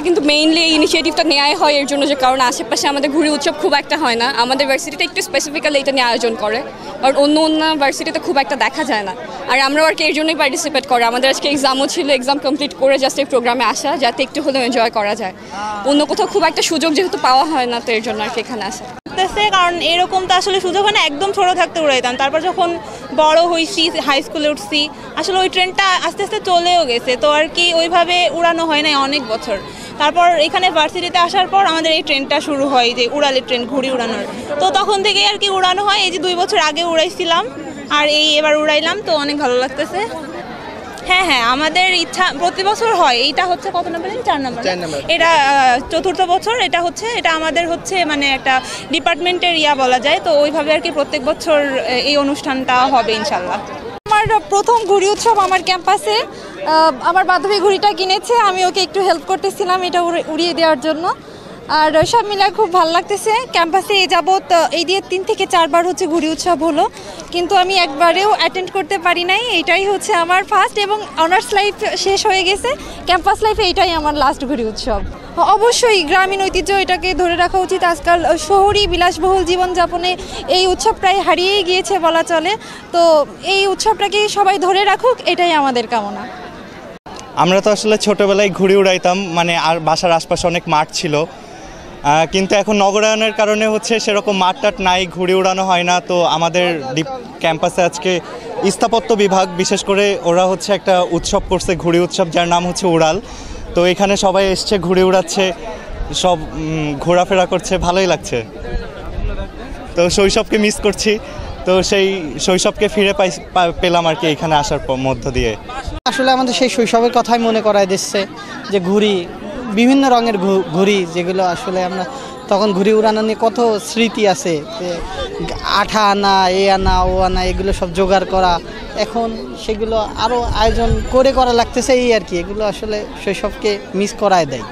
কিন্তু মেইনলি এই ইনিশিয়েটিভটা নেওয়াই হয় এর জন্য, যে কারণ আশেপাশে আমাদের ঘুড়ি উৎসব খুব একটা হয় না, আমাদের ভার্সিটিতে একটু স্পেসিফিক্যালি এটা নিয়ে আয়োজন করে, কারণ অন্য ভার্সিটিতে খুব একটা দেখা যায় না। আর আমরাও আর কি এর জন্যই পার্টিসিপেট করি। আমাদের আজকে এক্সামও ছিল, এক্সাম কমপ্লিট করে জাস্ট এই প্রোগ্রামে আসা, যাতে একটু হলেও এনজয় করা যায়। অন্য কোথাও খুব একটা সুযোগ যেহেতু পাওয়া হয় না, তো এর জন্য আর কি এখানে আসা। কারণ এরকম তো আসলে সুযোগ হয় না, একদম ছোট থাকতে উড়াইতাম, তারপর যখন বড় হয়েছি হাই স্কুলে উঠছি আসলে ওই ট্রেনটা আস্তে আস্তে চলেও গেছে, তো আর কি ওইভাবে উড়ানো হয় না অনেক বছর। তারপর এখানে ভার্সিটিতে আসার পর আমাদের এই ট্রেনটা শুরু হয়, যে উড়ালে ট্রেন ঘুড়ি উড়ানোর, তো তখন থেকে আর কি উড়ানো হয়। এই যে 2 বছর আগে উড়াইছিলাম আর এবার উড়াইলাম, তো অনেক ভালো লাগতেছে। হ্যাঁ, আমাদের ইচ্ছা প্রতি বছর হয়। এইটা হচ্ছে কত নম্বর? 4 নম্বর। এটা 4র্থ বছর। এটা আমাদের হচ্ছে মানে একটা ডিপার্টমেন্টের বলা যায়, তো ওইভাবে আর কি প্রত্যেক বছর এই অনুষ্ঠানটা হবে ইনশাল্লাহ। আমার প্রথম ঘুড়ি উৎসব আমার ক্যাম্পাসে। আমার বান্ধবী ঘুড়িটা কিনেছে, আমি ওকে একটু হেল্প করতেছিলাম এটা উড়িয়ে দেওয়ার জন্য। আর সব মিলে খুব ভালো লাগতেছে। ক্যাম্পাসে যাবত এই দিয়ে 3 থেকে 4 বার হচ্ছে ঘুড়ি উৎসব হলো, কিন্তু আমি একবারেও অ্যাটেন্ড করতে পারি নাই। এইটাই হচ্ছে আমার ফার্স্ট, এবং অনার্স লাইফ শেষ হয়ে গেছে, ক্যাম্পাস লাইফে এইটাই আমার লাস্ট ঘুড়ি উৎসব। অবশ্যই গ্রামীণ ঐতিহ্য এটাকে ধরে রাখা উচিত। আজকাল শহরি বিলাসবহুল জীবনযাপনে এই উৎসব প্রায় হারিয়েই গিয়েছে বলা চলে, তো এই উৎসবটাকে সবাই ধরে রাখুক, এটাই আমাদের কামনা। আমরা তো আসলে ছোটোবেলায় ঘুড়ি উড়াইতাম, মানে আর বাসার আশপাশে অনেক মাঠ ছিল, কিন্তু এখন নগরায়নের কারণে হচ্ছে সেরকম মাঠ টাট নাই, ঘুড়ি উড়ানো হয় না। তো আমাদের ক্যাম্পাসে আজকে স্থাপত্য বিভাগ বিশেষ করে ওরা হচ্ছে একটা উৎসব করছে, ঘুড়ি উৎসব, যার নাম হচ্ছে উড়াল। তো এখানে সবাই এসছে, ঘুড়ি উড়াচ্ছে, সব ঘোরাফেরা করছে, ভালোই লাগছে। তো শৈশবকে মিস করছি, তো সেই শৈশবকে ফিরে পেলাম আর কি এখানে আসার মধ্য দিয়ে। আসলে আমাদের সেই শৈশবের কথাই মনে করায় দিচ্ছে, যে ঘুড়ি, বিভিন্ন রঙের ঘুড়ি, যেগুলো আসলে আমরা তখন ঘুড়ি উড়ানো নিয়ে কত স্মৃতি আছে, যে আঠা আনা, আনা, ও আনা, এগুলো সব জোগাড় করা, এখন সেগুলো আরও আয়োজন করা লাগতেছে, এই আর কি। এগুলো আসলে শৈশবকে মিস করায় দেয়।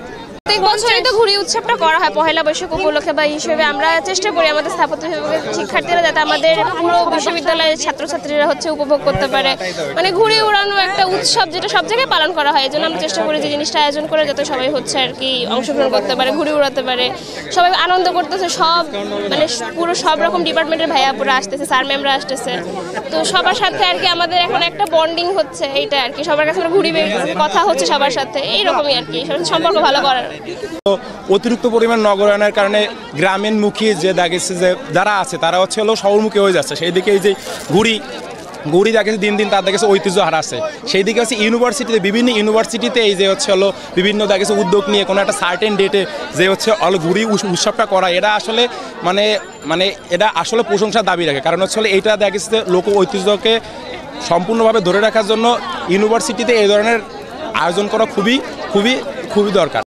প্রত্যেক বছরই তো ঘুড়ি উৎসবটা করা হয় পহেলা বৈশাখ উপলক্ষে বা হিসেবে। আমরা চেষ্টা করি আমাদের স্থাপত্য বিভাগের শিক্ষার্থীরা যাতে আমাদের পুরো বিশ্ববিদ্যালয়ের ছাত্রছাত্রীরা হচ্ছে উপভোগ করতে পারে। মানে ঘুড়ি উড়ানো একটা উৎসব যেটা সব জায়গায় পালন করা হয়, এই জন্য আমরা চেষ্টা করি যে জিনিসটা আয়োজন করে যাতে সবাই হচ্ছে আর কি অংশগ্রহণ করতে পারে, ঘুড়ি উড়াতে পারে, সবাই আনন্দ করতেছে। সব মানে পুরো সব রকম ডিপার্টমেন্টের ভাইয়াপুরা আসতেছে, স্যার ম্যামরা আসতেছে, তো সবার সাথে আর কি আমাদের এখন একটা বন্ডিং হচ্ছে, এইটা আর কি। সবার কাছে ঘুড়ি কথা হচ্ছে সবার সাথে, এইরকমই আর কি সম্পর্ক ভালো করার। অতিরিক্ত পরিমাণ নগরায়নের কারণে গ্রামীণমুখী যে দেখেছে যে যারা আছে তারা হচ্ছে হলো শহরমুখী হয়ে যাচ্ছে। সেই দিকে এই যে ঘুড়ি দেখেছে দিন দিন তার দেখেছে ঐতিহ্য হারাচ্ছে। সেই দিকে হচ্ছে ইউনিভার্সিটিতে, বিভিন্ন ইউনিভার্সিটিতে এই যে হচ্ছে হলো বিভিন্ন দেখেছে উদ্যোগ নিয়ে কোনো একটা সার্টেন ডেটে যে হচ্ছে হলো ঘুড়ি উৎসবটা করা, এটা আসলে মানে এটা আসলে প্রশংসার দাবি রাখে। কারণ হচ্ছে এইটা দেখেছে লোক ঐতিহ্যকে সম্পূর্ণভাবে ধরে রাখার জন্য ইউনিভার্সিটিতে এই ধরনের আয়োজন করা খুবই খুবই খুবই দরকার।